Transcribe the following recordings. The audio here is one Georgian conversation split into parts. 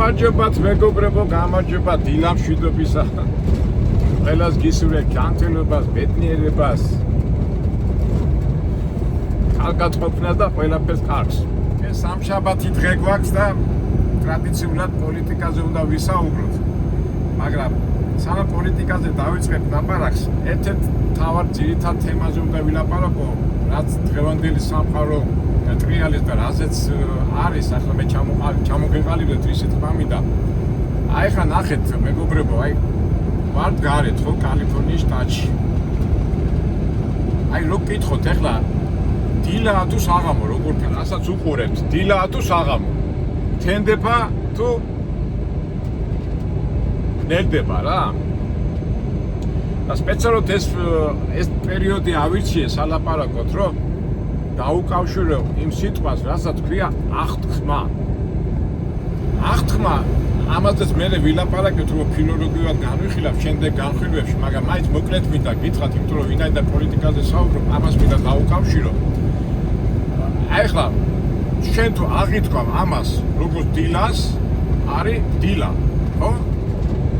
გამარჯობათ მეგობრებო, გამარჯობათ დილამ მშვიდობისა. ყველას გისურვებთ ჯანმრთელობას, ბედნიერებას, კარგად და ყველაფერს კარგს. ეს სამშაბათი დღე გვაქვს და ტრადიციულად პოლიტიკაზე უნდა ვისაუბროთ. მაგრამ სანამ პოლიტიკაზე დავიწყებ ლაპარაკს, ერთ-ერთ მთავარ ძირითად თემაზე უნდა ვილაპარაკო, რაც დღევანდელი სამყარო ტრიალის და რაზეც არის, ახლა მე ჩამოგეყალიბდეთ ისეთ თქმა. აი ხა ნახეთ მეგობრებო, აი ვარ გარეთ ხო კალიფორნიის შტატში. აი რო გკითხოთ ახლა დილაა თუ საღამო, როგორ რასაც უყურებთ, დილაა თუ საღამო. თენდება თუ ნელდება რა. და სპეციალურად ეს პერიოდი ავირჩიე სალაპარაკოთ, რომ დაუკავშირო იმ სიტყვას, რასაც ქვია აღთქმა. აღთქმა, ამაზეც მე ვილაპარაკეთ, რომ ფილოლოგიურად განვიხილავ შემდეგ განხილვებში, მაგრამ მაინც მოკლედ მინდა გითხრათ, იმიტომ რომ ვინაიდან პოლიტიკაზე საუბრობ, ამას მინდა დაუკავშირო. აი ხლა შენ თუ აღითქვა ამას, როგორც დილას, არის დილა, ხო?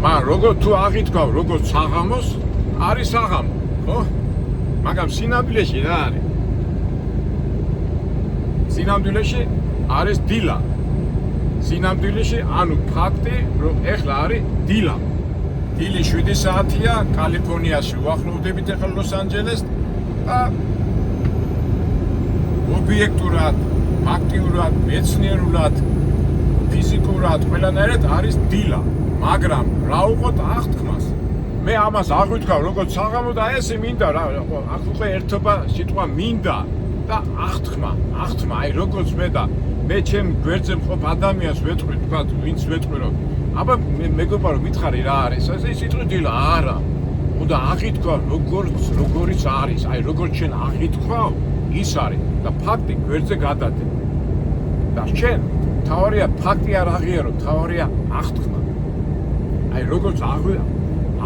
მაგრამ როგორ თუ აღითქვა, როგორც საღამოს, არის საღამო, ხო? მაგრამ სინამდვილეში რა არის? სინამდვილეში არის დილა. სინამდვილეში, ანუ ფაქტი, რომ ეხლა არის დილა. დილი 7 საათია, კალიფორნიაში უახლოვდებით ეხლა ლოს-ანჯელესს და ობიექტურად, ფაქტიურად, მეცნიერულად, ფიზიკურად, ყველანაირად არის დილა. მაგრამ რა უყოთ აღთქმას? მე ამას აღვიქვ როგორც საღამო და ესე მინდა რა, აქ უკვე ერთობა სიტყვა მინდა და აღთქმა, აი როგორც მე ჩემ გვერდზე მყოფ ადამიანს ვეტყვი, თქვა, ვინც ვეტყვი რომ აბა მეგობარო მითხარი რა არის? ესე სიტყვი დილა არა. უნდა აღითქვა როგორიც არის, აი როგორც შენ აღითქვაო, ის არის და ფაქტი გვერდზე გადადე. და შენ თავარია ფაქტი არ აღიარო, თავარია აღთქმა. აი როგორც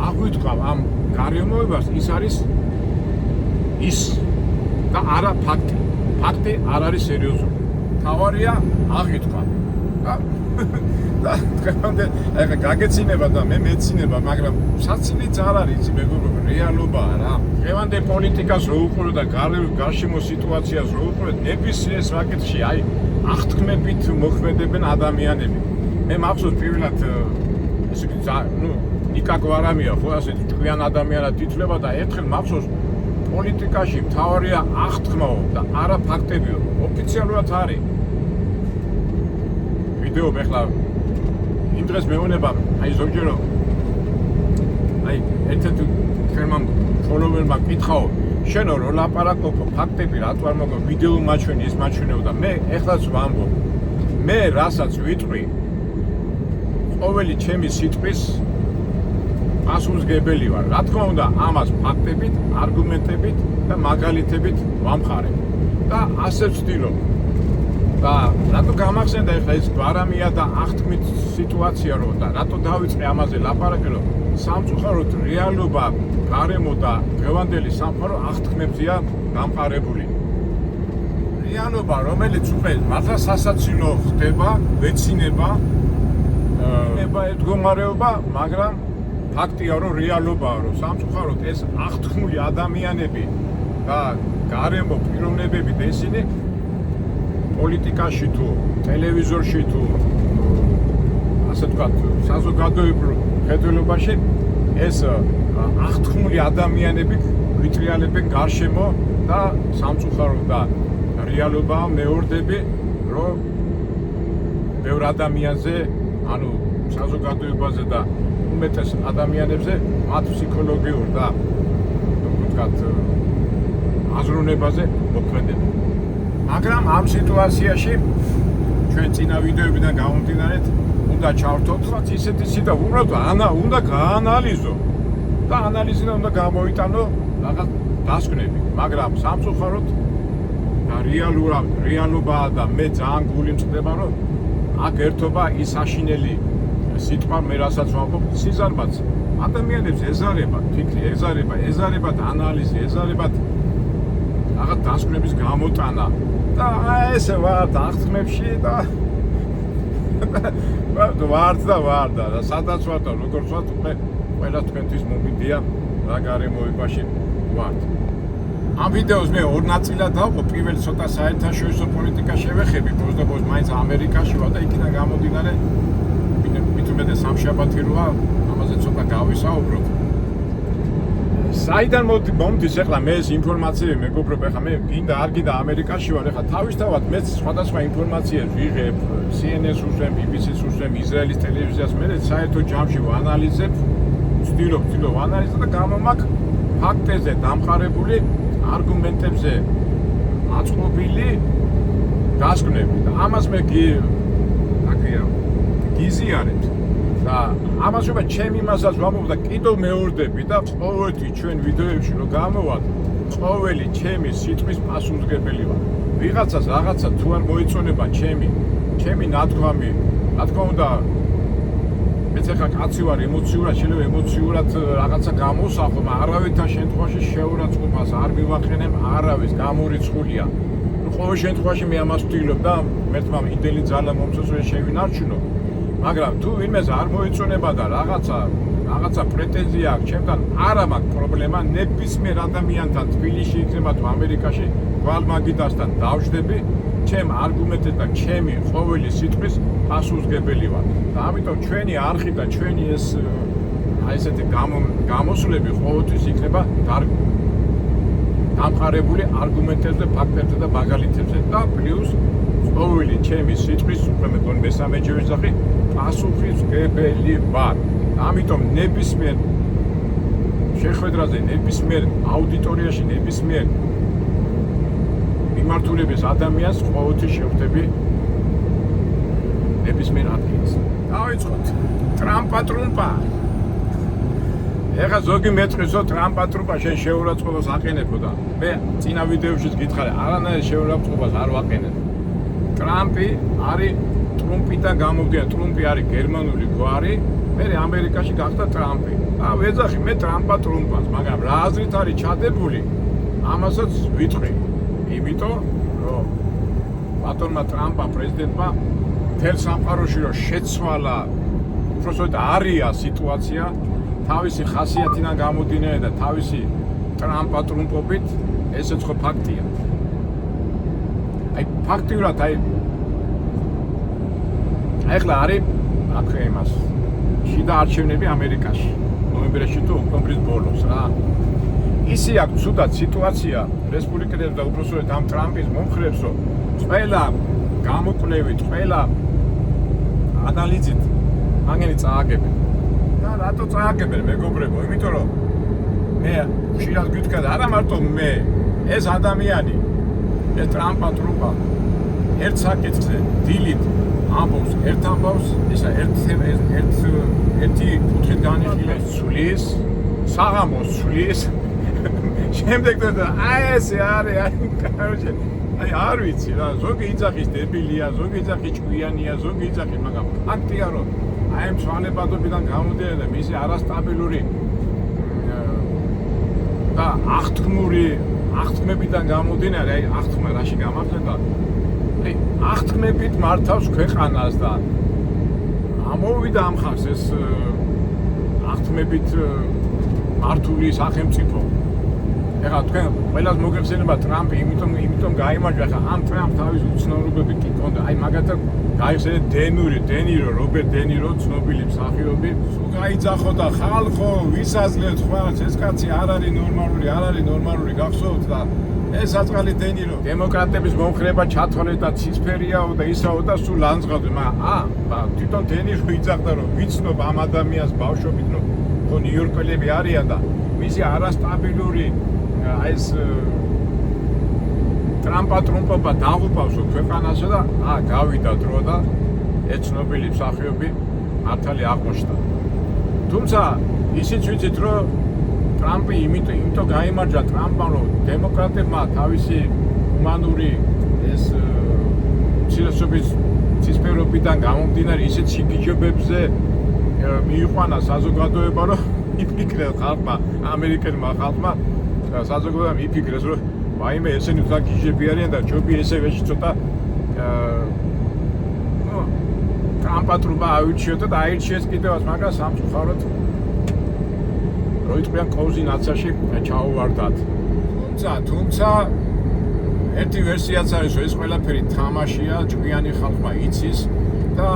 აღვიქვ ამ გარემოებას, ის არის ის და არა ფაქტი. ფაქტი არ არის სერიოზული. თავარია აღითქვა. და დღემდე ახლა გაგეცინება და მე მეცინება, მაგრამ საცილიც არ არის, მეგობრებო, რეალობაა რა. დღევანდელ პოლიტიკას რო უყურებ და გარშემო სიტუაციას რო უყურებ, ნებისმიერ საკითხში აი აღთქმებით მოქმედებენ ადამიანები. მე მახსოვს პირველად ესე იგი ნიკა გვარამია ხო ასეთი ჭკვიან ადამიანად ითვლება და ერთხელ მახსოვს პოლიტიკაში მთავარია აღთქმაო და არა ფაქტებიო. ოფიციალურად არის. ვიდეო მეხლა იმ დღეს მეუნება, აი ზოგჯერ აი ერთ-ერთ ხელმა ფოლოვერმა კითხაო, შენო რო ლაპარაკობ ფაქტები რატო არ მოგო ვიდეო მაჩვენი ის მაჩვენეო და მე ეხლაც ვამბობ. მე რასაც ვიტყვი ყოველი ჩემი სიტყვის პასუხისმგებელი ვარ. რა თქმა უნდა, ამას ფაქტებით, არგუმენტებით და მაგალითებით ვამხარებ. და ასე ვცდილობ. და რატო გამახსენდა ეხლა ეს გვარამია და აღთქმით სიტუაცია რო და რატო დავიწყე ამაზე ლაპარაკი, რომ სამწუხაროდ რეალობა, გარემო და დღევანდელი სამყარო აღთქმებზეა დამყარებული. რეალობა, რომელიც უკვე მართლა სასაცილო ხდება, ვეცინება, ედგომარეობა, მაგრამ ფაქტია, რომ რეალობაა, რომ სამწუხაროდ ეს აღთქმული ადამიანები და გარემო პიროვნებები და ისინი პოლიტიკაში თუ ტელევიზორში თუ ასე ვთქვათ, საზოგადოებრივ ხედველობაში ეს აღთქმული ადამიანები გვიტრიალებენ გარშემო და სამწუხაროდ და რეალობაა მეორდები, რომ ბევრ ადამიანზე, ანუ საზოგადოებაზე და უმეტეს ადამიანებზე მათ ფსიქოლოგიურ და ვთქვათ აზროვნებაზე მოქმედებენ. მაგრამ ამ სიტუაციაში ჩვენ წინა ვიდეოებიდან გამომდინარეთ უნდა ჩავთვალოთ, რაც ისეთი სიტყვა უბრალოდ უნდა გაანალიზო და ანალიზიდან უნდა გამოიტანო რაღაც დასკვნები. მაგრამ სამწუხაროდ და რეალობაა და მე ძალიან გული მწყდება, რომ აქ ერთობა ის აშინელი სიტყვა მე რასაც ვამბობ, სიზარბაც ადამიანებს ეზარებათ ფიქრი, ეზარებათ ანალიზი, ეზარებათ რაღაც დასკვნების გამოტანა და ესე ვართ აღთქმებში და ვარ და სადაც ვარ და როგორც ვარ ყველა თქვენთვის მომიდია რა გარემოებაში ვარ. ამ ვიდეოს მე ორ ნაწილად დავყო, პირველ ცოტა საერთაშორისო პოლიტიკა შევეხები, ბოზ მაინც ამერიკაში ვარ და იქიდან გამომდინარე მით უმეტეს სამშაბათი როა ამაზე ცოტა გავისაუბროთ. საიდან მომდის ეხლა მე ეს ინფორმაციები მეგობრებო, ეხლა მე გინდა არ გინდა ამერიკაში ვარ, ეხლა თავისთავად მეც სხვადასხვა ინფორმაციებს ვიღებ, CNN-ს უშვებ, BBC-ს უშვებ, ისრაელის ტელევიზიას, მე საერთო ჯამში ვანალიზებ, ვცდილობ ანალიზად და გამომაქვს ფაქტებზე დამყარებული არგუმენტებზე აწყობილი დასკვნები და ამას მე გიზიარებ და ამას ვება ჩემ იმასაც ვამბობ და კიდევ მეორდები და ყოველთვის ჩვენ ვიდეოებში რომ გამოვად ყოველი ჩემი სიტყვის პასუხისმგებელი ვარ. ვიღაცას რაღაცა თუ არ მოიწონება ჩემი ნათქვამი, რა თქმა უნდა მეც ახლა კაცი ვარ, ემოციურად შეიძლება ემოციურად რაღაცა გამოსახო, მაგრამ არავითარ შემთხვევაში შეურაცხყოფას არ მივახენებ არავის, გამორიცხულია. ყოველ შემთხვევაში მე ამას ვთვლილობ და მერთმა იმდენი ძალა მომწესრიგე შევინარჩუნო. მაგრამ თუ ვინმეს არ მოიწონება და რაღაცა პრეტენზია აქვს ჩემთან, არა მაქვს პრობლემა, ნებისმიერ ადამიანთან თბილისში იქნება თუ ამერიკაში გვალმაგიდასთან დავждები, ჩემ არგუმენტებს და ჩემი ყოველი სიტყვის პასუხისმგებელი ვარ. და ამიტომ ჩვენი არხი და ჩვენი ეს ესეთი გამოსვლები ყოველთვის იქნება დამყარებული არგუმენტებზე, ფაქტებზე და მაგალითებზე და პლუს ყოველი ჩემი სიტყვის უკვე მეგონი მესამე ჯერისახი პასუხისმგებელი ვარ. ამიტომ ნებისმიერ შეხვედრაზე, ნებისმიერ აუდიტორიაში, ნებისმიერ მიმართულების ადამიანს ყოველთვის შევხვდები ნებისმიერ ადგილას. დავიწყოთ. ტრამპა. ეხლა ზოგი მეტყვის რომ ტრამპა შენ შეურაცხყოფას აყენებო და მე წინა ვიდეოშიც გითხარი, არანაირ შეურაცხყოფას არ ვაყენებ. ტრამპი არის ტრუმპიდან გამოვიდა, ტრუმპი არის გერმანული გვარი, მე ამერიკაში გახდა ტრამპი. ვეძახი მე ტრამპას, მაგრამ რა აზრით არის ჩადებული, ამასაც ვიტყვი. იმიტომ რომ ბატონმა ტრამპმა პრეზიდენტმა მთელ სამყაროში რომ შეცვალა, უბრალოდ არია სიტუაცია თავისი ხასიათიდან გამომდინარე და თავისი ტრუმპობით, ესეც ხო ფაქტია. ფაქტიურად ეხლა არის აქ იმას შიდა არჩევნები ამერიკაში ნოემბერში თუ ოქტომბრის ბოლოს რა. ისი აქვს ცუდად სიტუაცია რესპუბლიკელებს და უბრალოდ ამ ტრამპის მომხრეებს, რომ ყველა გამოკვლევით, ყველა ანალიზით მაგენი წააგებენ. და რატო წააგებენ მეგობრებო? იმიტომ რომ მე ხშირად გითხრა, არა მარტო მე, ეს ადამიანი, ეს ტრამპა ერთ საკითხზე დილით ამბობს ერთ ამბავს, ისა ერთი კუთხით განიშნილებს ცulis, საღამოს ცulis. შემდეგ და ესე არის, არ ვიცი რა, ზოგი იძახის დებილია, ზოგი იძახის ჭკვიანია, ზოგი იძახის, მაგრამ ფაქტია რომ აი ამ ცვალებადობიდან გამომდინარე და მისი არასტაბილური და აღთქმებიდან გამომდინარე, აი აღთქმა რაში გამახსენდა, აი აღთქმებით მართავს ქვეყანას და ამოვიდა ამ ხანს ეს აღთქმებით მართული სახელმწიფო. ეხლა თქვენ ყველას მოგეხსენება ტრამპი, იმიტომ გაიმარჯვა, ხა ამ ტრამპ თავის უცნობობები კი კონდა. აი მაგათაც გაიხსენეთ დენირო, რობერტ დენირო, ცნობილი მსახიობი. სულ გაიძახო და ხალხო, ვისაძლევთ ხვალს, ეს კაცი არ არის ნორმალური გახსოვთ და ეს აწყალი დენირო. დემოკრატების მომხრება ჩათვალეს და ცისფერიაო და ისაო და სულ ლანძღავდა, მაგრამ თვითონ დენირო იძახდა რომ ვიცნობ ამ ადამიანს ბავშვობით, რომ ხო ნიუ-იორკელები არიან და მისი არასტაბილური ეს ტრამპა დაღუპავს ქვეყანასა და გავიდა დრო და ეცნობილი მსახიობი მართალი აღმოჩნდა. თუმცა ისიც ვიცით რომ ტრამპი იმიტომ გაიმარჯვა ტრამპმა, რომ დემოკრატებმა თავისი ჰუმანური ეს ცილოსოფიის ცისფერობიდან გამომდინარე ისეთ სიგიჟობებზე მიიყვანა საზოგადოება, რომ იფიქრეს ხალხმა, ამერიკელმა ხალხმა საზოგადოებამ იფიქრეს, რომ ვაიმე ესენი თან გიჟები არიან და ჯობი ესევეში ცოტა ტრამპატრუბა აირჩიოთ და აირჩიეს კიდევაც, მაგრამ სამწუხაროდ როიტყვიან კოზინაცაში ჩაუვარდათ. თუმცა ერთი ვერსიაც არის, რომ ეს ყველაფერი თამაშია, ჭკვიანი ხალხმა იცის და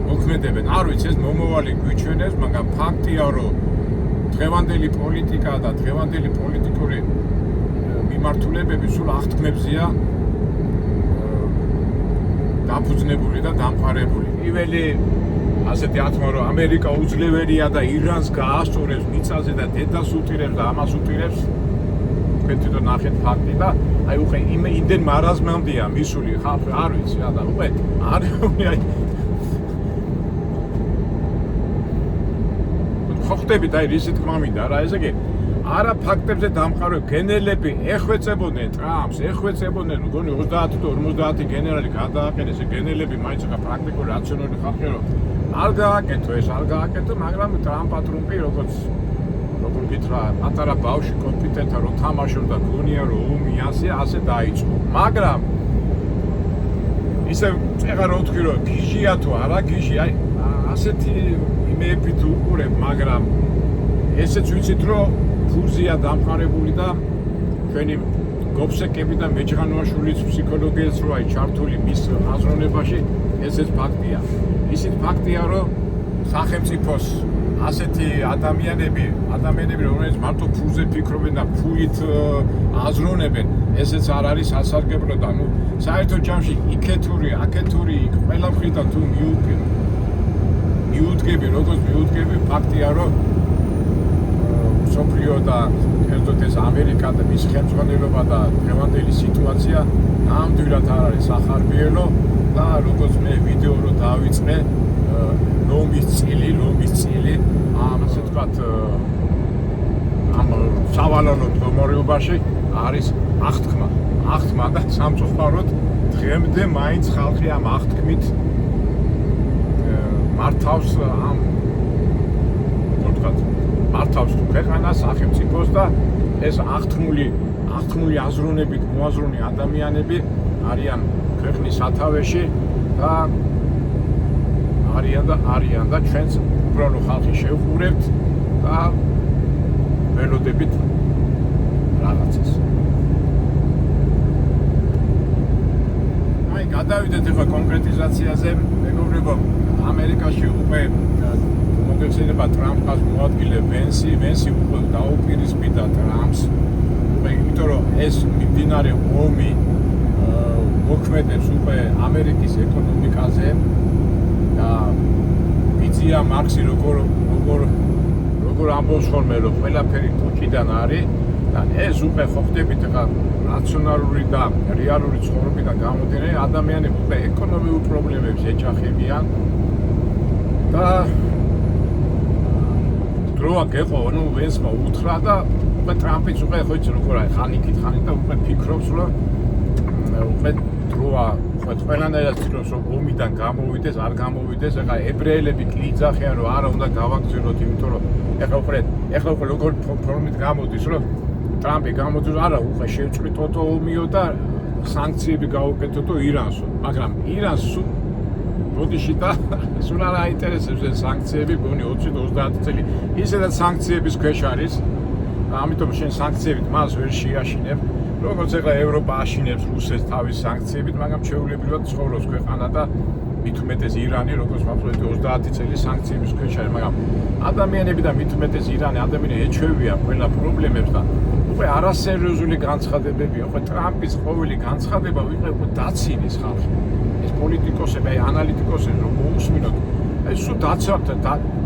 მოქმედებენ. არ ვიცი, ეს მომავალი გვიჩვენებს, მაგრამ ფაქტია, რომ დღევანდელი პოლიტიკა და დღევანდელი პოლიტიკური მიმართულებები სულ აღთქმებზეა დაფუძნებული და დამყარებული. პირველი ასეთი ათმა, რომ ამერიკა უძლეველია და ირანს გაასწორებს მიწაზე და დედას უტირებს და ამას უტირებს, თქვენ თვითონ ნახეთ ფაქტი და აი უყე იმდენ მარაზმამდეა მისული ხალხი, არ ვიცი რა და უყე არ აი ხოხტებით აი რისი თქმა მინდა რა ესე იგი არა ფაქტებზე დამყარო გენერლები ეხვეწებოდნენ ტრამპს, ეხვეწებოდნენ მგონი 30 თუ 50 გენერალი გადააყენეს, გენერლები მაინც ახლა პრაქტიკული რაციონალური ხალხი რომ არ გააკეთო ეს, არ გააკეთო, მაგრამ ტრამპი როგორც როგორ გითხრა, პატარა ბავშვი კომპიუტერთან რომ თამაშობდა, გონია რომ ომი ასე დაიწყო. მაგრამ ისე ეხლა რო ვთქვი რომ გიჟია თუ არა გიჟი, აი ასეთი იმეებით უყურებ, მაგრამ ესეც ვიცით რომ ფუზია დამყარებული და ჩვენი გოფსეკები და მეჯღანოაშვილის ფსიქოლოგიაც რო აი ჩართული მის აზროვნებაში, ესეც ფაქტია. ისიც ფაქტია რომ სახელმწიფოს ასეთი ადამიანები, რომელიც მარტო ფულზე ფიქრობენ და ფულით აზროვნებენ, ესეც არ არის სასარგებლო და ნუ საერთო ჯამში იქეთური, აქეთური, ყველა მხრიდან თუ მიუდგები, როგორც მიუდგები, ფაქტია რომ სოფლიო და კერძოდ ეს ამერიკა და მის ხელმძღვანელობა და დღევანდელი სიტუაცია ნამდვილად არ არის სახარბიელო და როგორც მე ვიდეო რო დავიწყე ლომის წილი ასე ვთქვათ ამ სავალალო მდგომარეობაში არის აღთქმა და სამწუხაროდ დღემდე მაინც ხალხი ამ აღთქმით მართავს ამ მართავს ქვეყანას, სახელმწიფოს და ეს აღთქმული აზროვნებით მოაზროვნე ადამიანები არიან ქვეყნის სათავეში და არიან და ჩვენც უბრალო ხალხი შევყურებთ და ველოდებით რაღაცას. აი გადავიდეთ ახლა კონკრეტიზაციაზე, მეგობრებო, ამერიკაში უკვე მოგეხსენება ტრამპს მოადგილე ვენსი უკვე დაუპირისპირდა ტრამპს, იმიტომ რომ ეს მიმდინარე ომი მოქმედებს უკვე ამერიკის ეკონომიკაზე და ვიზია მარქსი როგორ ამბობს ხოლმე რომ ყველაფერი კუჭიდან არის და ეს უკვე ხო ხდებით ახლა რაციონალური და რეალური ცხოვრებიდან გამომდინარე ადამიანები უკვე ეკონომიურ პრობლემებს ეჯახებიან და დროა გეყო, ნუ ვენსმა უთხრა და უკვე ტრამპიც უკვე ხო იცი როგორ არის ხანიკით და უკვე ფიქრობს რომ უკვე დროა ხო ყველანაირად ცდილობს რომ ომიდან გამოვიდეს, არ გამოვიდეს, ახლა ებრაელები კი იძახიან რომ არა უნდა გავაგზავნოთ, იმიტომ რომ ახლა უკვე როგორ ფორმით გამოდის რომ ტრამპი გამოდის, არა უკვე შევწყვიტოთ ომიო და სანქციები გავუკეთოთ ირანსო, მაგრამ ირანს ბოდიში და სულ არ აინტერესებს ეს სანქციები, გონი 20-30 წელი ისედაც სანქციების ქვეშ არის, ამიტომ შენ სანქციებით მას ვერ შეაშინებ, როგორც ახლა ევროპა აშინებს რუსეთს თავის სანქციებით, მაგრამ ჩვეულებრივად ცხოვრობს ქვეყანა და მით უმეტეს ირანი, როგორც ვაფრთხილეთ 30 წელი სანქციების ქვეშ არის, მაგრამ ადამიანები და მით უმეტეს ირანი ადამიანები ეჩვევიან ყველა პრობლემებს და უკვე არასერიოზული განცხადებებია, უკვე ტრამპის ყოველი განცხადება უკვე დაცინის ხალხი. ეს პოლიტიკოსები, აი ანალიტიკოსები რომ მოусმინოთ, აი სულ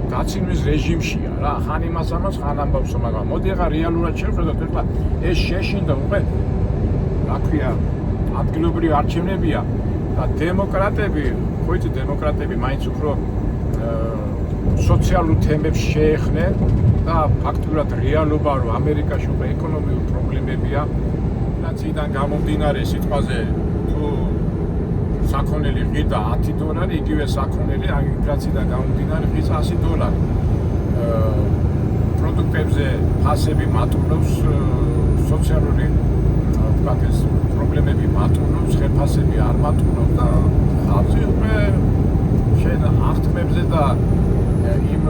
დაცინვის რეჟიმშია რა, ხან იმას ხან ამბავსო, მაგრამ მოდი ახლა რეალურად შევხედოთ, ახლა ეს შეშინდა უკვე რა ქვია, ადგილობრივი არჩევნებია და დემოკრატები, ხო იცი დემოკრატები მაინც უფრო სოციალურ თემებს შეეხნენ და ფაქტურად რეალობა რომ ამერიკაში უკვე ეკონომიური პრობლემებია, ინფლაციიდან გამომდინარე სიტყვაზე თუ საქონელი ღირდა $10, იგივე საქონელი აი ინფლაციიდან გამომდინარე ღირს $100. პროდუქტებზე ფასები მატულობს, სოციალური ვთქვათ ეს პრობლემები მატულობს, ხელფასები არ მატულობს და ხალხი უკვე ჩვენ აღთქმებზე და იმ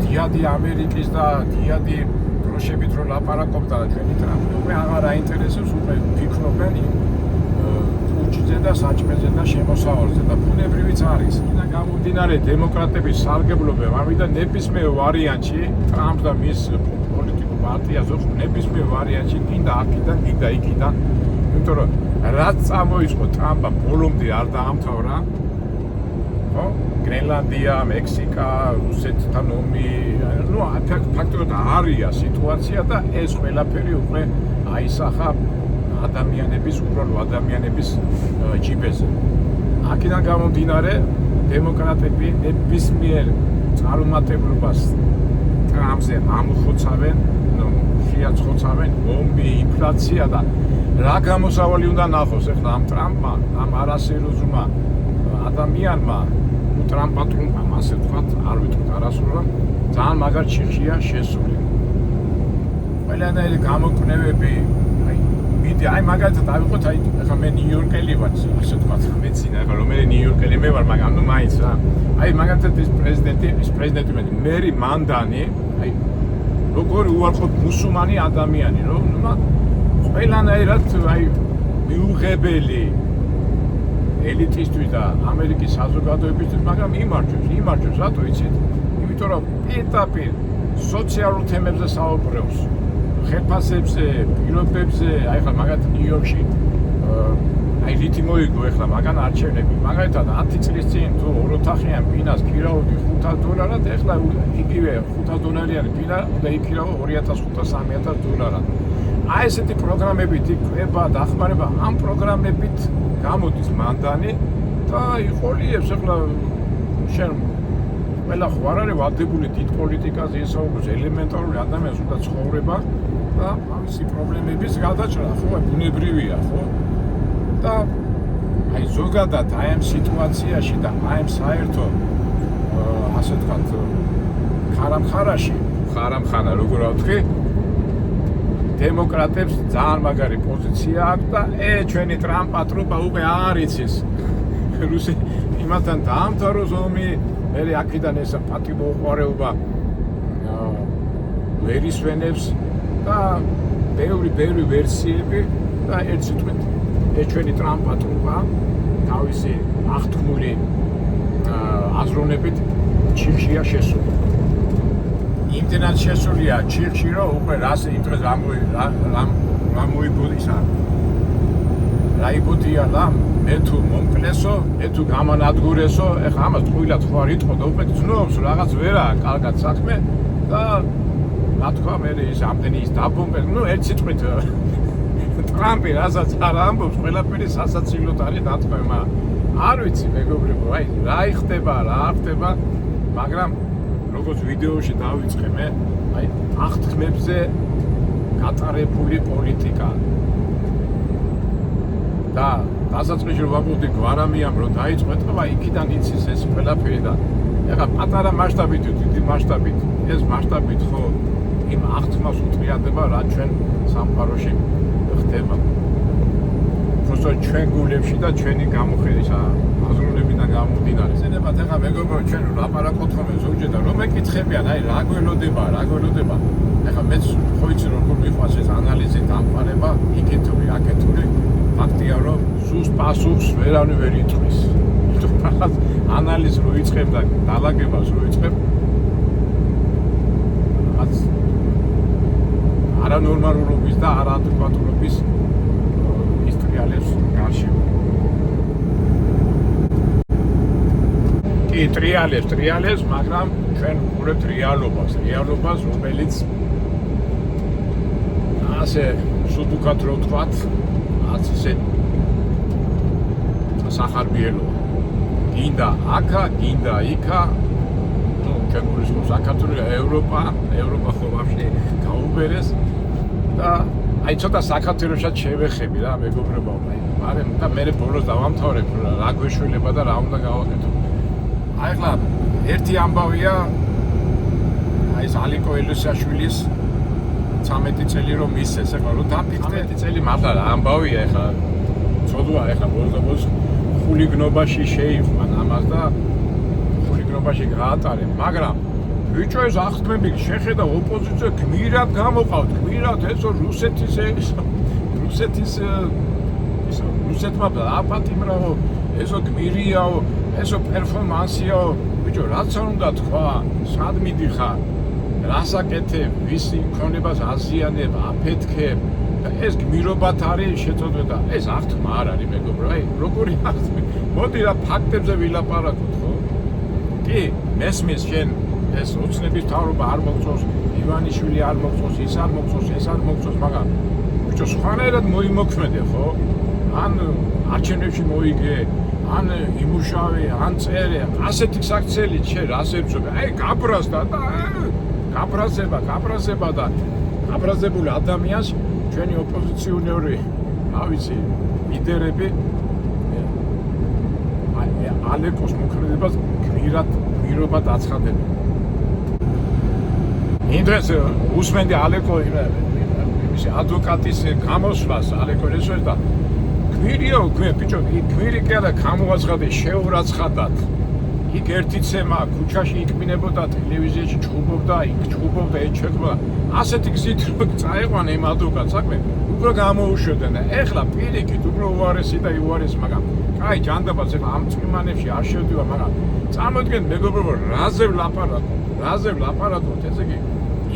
დიადი ამერიკის და დიადი დროშებით რო ლაპარაკობდა ჩვენი ტრამპი უკვე აღარ აინტერესებს, უკვე ფიქრობენ იმ კუჭზე და საჭმელზე და შემოსავალზე და ბუნებრივიც არის. იქიდან გამომდინარე დემოკრატების სარგებლობამ ამიტომ ნებისმიერ ვარიანტში ტრამპს და მის პოლიტიკურ პარტიას ნებისმიერ ვარიანტში გინდა აქიდან, გინდა იქიდან, იმიტომ რომ რაც წამოიწყო ტრამპმა ბოლომდე არ დაამთავრა. ხო? გრენლანდია, მექსიკა, რუსეთთან ომი, ну, ფაქტობრივად არია სიტუაცია და ეს ყველაფერი უკვე აისახა ადამიანების, უბრალო ადამიანების ჯიბეზე. აქედან გამომდინარე, დემოკრატები ნებისმიერ წარუმატებლობას ტრამპზე ამხოცავენ, შეაც ხოცავენ ომი, ინფლაცია და რა გამოსავალი უნდა ნახოს ახლა ამ ტრამპმა, ამ არასერიოზულმა ადამიანმა, ტრამპატრულმა, ასე ვთქვათ, არ ვიტყვით არასრულად, ძალიან მაგარ ჩიხშია შესული. ყველანაირი გამოკვლევები, აი მაგალითად ავიღოთ, აი ახლა მე ნიუ-იორკელი ვარ, ასე ვთქვათ, მეცინა, ახლა რომელი ნიუ-იორკელი მე ვარ, მაგრამ ნუ მაინც რა. აი მაგალითად ეს პრეზიდენტი მერი მანდანი, აი როგორი უარყოფ მუსულმანი ადამიანი, რომ ყველანაირად აი მიუღებელი ელიტისტვის და ამერიკის საზოგადოებისთვის, მაგრამ იმარჯვებს, რატო იცით? იმიტომ რომ პირდაპირ სოციალურ თემებზე საუბრობს, ხელფასებზე, პირობებზე, აი ხა მაგათ ნიუ-იორკში აი რითი მოიგო ახლა მაგან არჩევნები. მაგალითად 10 წლის წინ თუ ოროთახიან ბინას ქირაოდი $500, ახლა იგივე $500 ბინა და იქირავო $2,500-3,000. აი ესეთი პროგრამებით იკვება, დახმარება, ამ პროგრამებით გამოდის მანდანი და იყოლიებს ახლა შენ ყველა ხო არ არის ვადებული დიდ პოლიტიკაზე ესაუბროს ელემენტარული ადამიანს უნდა ცხოვრება და ამისი პრობლემების გადაჭრა ხო ბუნებრივია ხო და აი ზოგადად აი ამ სიტუაციაში და აი ამ საერთო ასე ვთქვათ ხარამხარაში ხარამხანა როგორ ვთქვი დემოკრატებს ძალიან მაგარი პოზიცია აქვს და ჩვენი ტრამპატრუპა უკვე არ იცის რუსი იმათთან დაამთავროს ომი მე აქედან ეს პატიმოუყვარეობა ვერ ისვენებს და ბევრი ვერსიები და ერთ სიტყვით ეს ჩვენი ტრამპატრუპა თავისი აღთქმული აზროვნებით ჩიხშია შესული. იმდენად შესულია ჩიხში, რომ უკვე რას იმ დღეს რა მოიბოდისა. რა იბოდია და მე თუ მომკლესო, მე თუ გამანადგურესო, ეხლა ამას ტყუილად ხო არ იტყო და უკვე ცნობს რაღაც ვერაა კარგად საქმე და რა თქვა მე ის ამდენი ის დაბომბე, ნუ ერთ სიტყვით ტრამპი რასაც არ ამბობს, ყველაფერი სასაცილოდ არის დათქმა. არ ვიცი მეგობრებო, აი რა ხდება, მაგრამ როგორც ვიდეოში დავიწყე მე, აი აღთქმებზე გატარებული პოლიტიკა. და დასაწყისში რომ ვაყუდი გვარამიამ რომ დაიწყო ეთქვა იქიდან იცის ეს ყველაფერი და ეხლა პატარა მასშტაბით დიდი მასშტაბით ეს მასშტაბით ხო იმ აღთქმას უტრიადება რა ჩვენ სამყაროში ხდება. просто ჩვენ გულებში და ჩვენი გამოხედვის აზროვნებიდან გამომდინარე. ზენებად ეხლა მეგობრო ჩვენ ლაპარაკობთ ხოლმე ზოგჯერ და რომ ეკითხებიან აი რა გველოდება. ეხლა მეც ხო იცი როგორ მიყვარს ეს ანალიზი დამყარება, იკეთური, აკეთური. ფაქტია რომ ზუსტ პასუხს ვერავინ ვერ იტყვის. თუმცა ანალიზს რო იწყებ და დალაგებას რო იწყებ რაღაც არანორმალურობის და არაადეკვატურობის ისტრიალებს გარშემო. კი ტრიალებს, მაგრამ ჩვენ ვუყურებთ რეალობას, რომელიც ასე სუბუქად რო ვთქვათ ასე სახარბიელოა. გინდა აქა, გინდა იქა. ნუ ჩვენ გულისხმობს საქართველოს ევროპა ხო ვაფშე გაუბერეს და აი ცოტა საქართველოსაც შევეხები რა მეგობრებო. მაგრამ და მე ბოლოს დავამთავრებ რა გვეშველება და რა უნდა გავაკეთო. აი ხლა ერთი ამბავია აი ეს ალიკო ელუსაშვილის 13 წელი რომ მისცეს, ეხლა რომ დაფიქრდე 13 წელი მართლა რა ამბავია ეხლა ცოდვა ეხლა ბოლოს ხულიგნობაში შეიყვან ამას და მეგრობაში გაატარებ, მაგრამ ბიჭო ეს აღთქმები შეხედა ოპოზიცია გმირად გამოყავთ, გმირად ესო რუსეთის რუსეთმა აპატიმრაო, ესო გმირიაო, ესო პერფორმანსიაო, ბიჭო რაც არ უნდა თქვა, სად მიდიხარ, რას აკეთებ, ვისი ქონებას აზიანებ, აფეთქებ, ეს გმირობათ არის შეწოდვა, ეს აღთქმა არ არის მეგობრო, აი როგორი აღთქმა, მოდი რა ფაქტებზე ვილაპარაკოთ, ხო? კი, მესმის შენ ეს ოცნების მთავრობა არ მოგწონს, ივანიშვილი არ მოგწონს, ის არ მოგწონს, ეს არ მოგწონს, მაგრამ ბიჭო სხვანაირად მოიმოქმედე, ხო? ან არჩევნებში მოიგე, ან იმუშავე, ან წერე, ასეთი საქციელი შენ რას ებრძოლე? აი გაბრაზდა და გაბრაზება და გაბრაზებული ადამიანს ჩვენი ოპოზიციონერი, რა ვიცი, ლიდერები ალეკოს მოქმედებას გმირობად აცხადებენ. იმ დღეს უსმენდი ალეკო იმის ადვოკატის გამოსვლას, ალეკო ესოეს და გმირიო, ბიჭო, გმირი კი არა, გამოაცხადე, შეურაცხადად. იქ ერთი ცემა ქუჩაში იქბინებოდა, ტელევიზიაში ჩხუბობდა, იქ ჩხუბობდა, ეჩვეყბოდა. ასეთი გზით წაეყვანა იმ ადვოკატს, საქმე უფრო გამოუშვებდნენ. ეხლა პირიქით უფრო უარესი და უარესი, მაგრამ კაი ჯანდაბას ეხლა ამ წვიმანებში არ შევდივა, მაგრამ წარმოიდგინეთ მეგობრებო, რაზე ვლაპარაკოთ, ესე იგი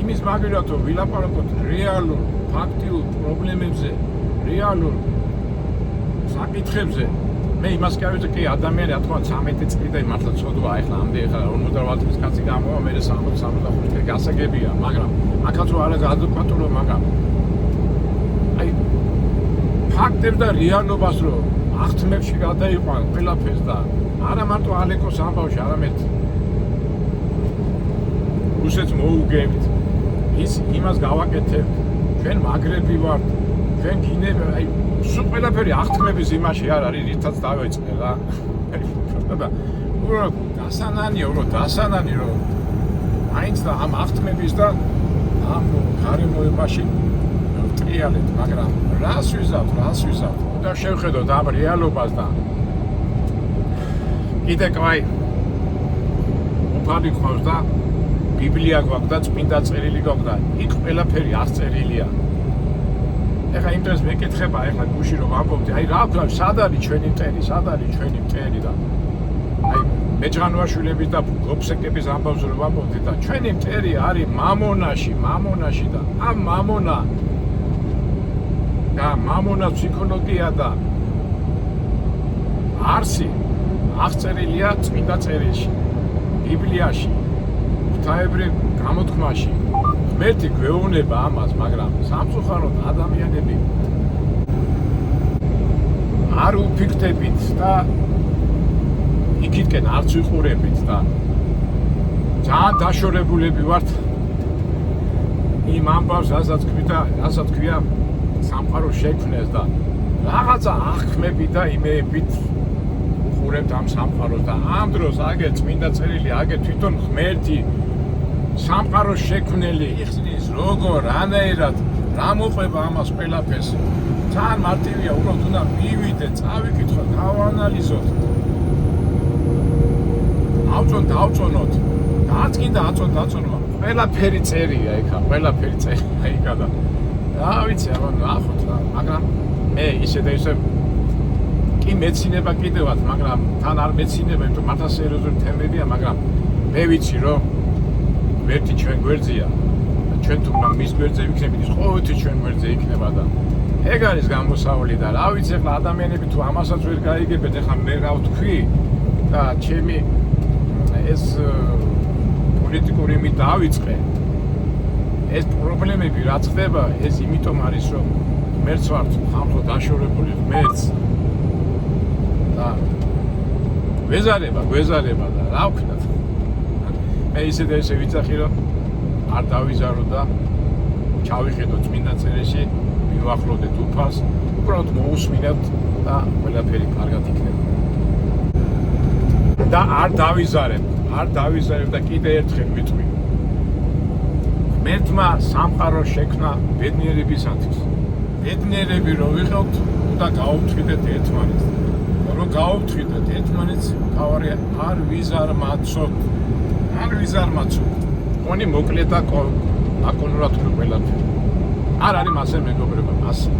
იმის მაგალითად ვილაპარაკოთ რეალურ ფაქტიურ პრობლემებზე, რეალურ საკითხებზე. მე იმას კი ავიწყე, კი ადამიანი რა თქმა უნდა 13 წელი და მართლა ცოდვა ეხლა ამდე ეხლა 50 წლის კაცი გამოვა, მე 65 წელი გასაგებია, მაგრამ აქაც არ არის ადვოკატურო, მაგრამ აი ფაქტებს და რეალობას რო აღთქმებში გადაიყვან ყველაფერს და არა მარტო ალეკოს ამბავში, არამედ რუსეთს მოუგებთ, ის იმას გავაკეთებთ, ჩვენ მაგრები ვართ, ჩვენ გინები, აი სულ ყველაფერი აღთქმების იმაში არ არის, რითაც დავეწყე რა. და უბრალოდ დასანანი რომ მაინც და ამ აღთქმების და ამ გარემოებაში ვტრიალეთ, მაგრამ რას ვიზავთ და შევხედოთ ამ რეალობას და კიდე კაი უფალი ყავს და ბიბლია გვაქვს და წმინდა წერილი გვაქვს და იქ ყველაფერი აღწერილია. ეხლა იმ დროს მეკითხება, ეხლა გუში რომ ამბობდი, აი რა ვქნა, სად არის ჩვენი მტერი და აი მეჯღანვაშვილების და გოფსეკების ამბავზე რომ ამბობდი და ჩვენი მტერი არის მამონაში და ამ მამონა ფსიქოლოგია და არსი აღწერილია წმინდა წერილში, ბიბლიაში, ღვთაებრივ გამოთქმაში. ღმერთი გვეუბნება ამას, მაგრამ სამწუხაროდ ადამიანები არ უფიქრდებით და იქითკენ არც ვიყურებით და ძალიან დაშორებულები ვართ იმ ამბავს, რასაც ქვია სამყარო შექმნეს და რაღაცა აღქმები და იმეებით უყურებთ ამ სამყაროს და ამ დროს აგერ წმინდა წერილი, აგერ თვითონ ღმერთი სამყაროს შექმნელი იხსნის როგორ, რანაირად, რა მოყვება ამას ყველაფერს. ძალიან მარტივია, უბრალოდ უნდა მივიდეთ, წავიკითხოთ, გავანალიზოთ. დავწონოთ. რაც კიდე აწონვა. ყველაფერი წერია იქა და რა ვიცი, ნახოთ რა, მაგრამ მე ისე და ისე კი მეცინება კიდევაც, მაგრამ თან არ მეცინება, იმიტომ მართლა სერიოზული თემებია, მაგრამ მე ვიცი რომ ღმერთი ჩვენ გვერდზეა, ჩვენ თუ მის გვერდზე ვიქნებით, ის ყოველთვის ჩვენ გვერდზე იქნება და ეგ არის გამოსავალი და რა ვიცი, ეხლა ადამიანები თუ ამასაც ვერ გაიგებენ, ეხლა მე რა ვთქვი და ჩემი ეს პოლიტიკური იმით დავიწყე. ეს პრობლემები რაც ხდება, ეს იმიტომ არის, რომ ღმერთს ვართ ხალხო დაშორებული ღმერთს და გვეზარება და რა ვქნათ. მე ისე და ისე ვიცახი რომ არ დავიზარო და ჩავიხედო წმინდა წერილში, მივახლოვდეთ უფალს, უბრალოდ მოусმინებთ და ყველაფერი კარგად იქნება. და არ დავიზარებ და კიდე ერთხელ ვიტყვი. ღმერთმა სამყარო შექმნა ბედნიერებისათვის. ბედნიერები რო ვიყავთ, უნდა გაუწვიდეთ ერთმანეთს. რომ გაუფრთხილდეთ ერთმანეთს, თავარი არ ვიზარმაცოთ. არ ვიზარმაცოთ. კონი მოკლედ და აკონურად ყველაფერი. არ არის მასე მეგობრებო, მასე.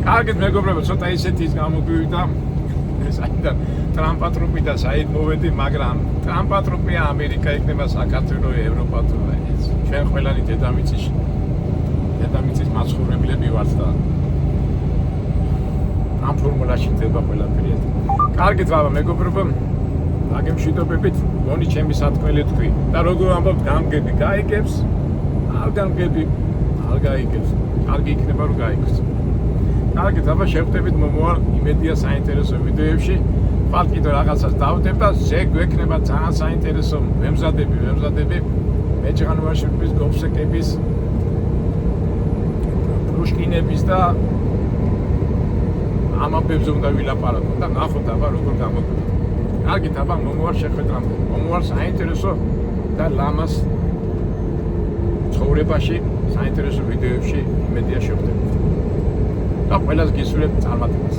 კარგით მეგობრებო, ცოტა ისეთი ის გამოგვივიდა. საიდან ტრამპატრუპი და საით მოვედი, მაგრამ ტრამპატრუპია ამერიკა იქნება საქართველო, ევროპა თუ ეს. ჩვენ ყველანი დედამიწის მაცხოვრებლები ვართ და ამ ფორმულაში ხდება ყველაფერი. კარგით ბაბა მეგობრებო, აგემშვიდობებით, გონი ჩემი სათქმელი თქვი და როგორ ამბობთ გამგები გაიგებს, არ გამგები არ გაიგებს. კარგი იქნება რომ გაიგოს. კარგით აბა შევხვდებით მომავალ იმედია საინტერესო ვიდეოებში. ხვალ კიდევ რაღაცას დავდებ და ზეგ გვექნება ძალიან საინტერესო მემზადები მეჭანუაშვილის გოფსეკების პუშკინების და ამბებზე უნდა ვილაპარაკოთ და ნახოთ აბა როგორ გამოგვიყვება. კარგით აბა მომავალ შეხვედრამდე, მომავალ საინტერესო და ლამას ცხოვრებაში საინტერესო ვიდეოებში იმედია შევხვდებით. და ყველას გისურვებ წარმატებას.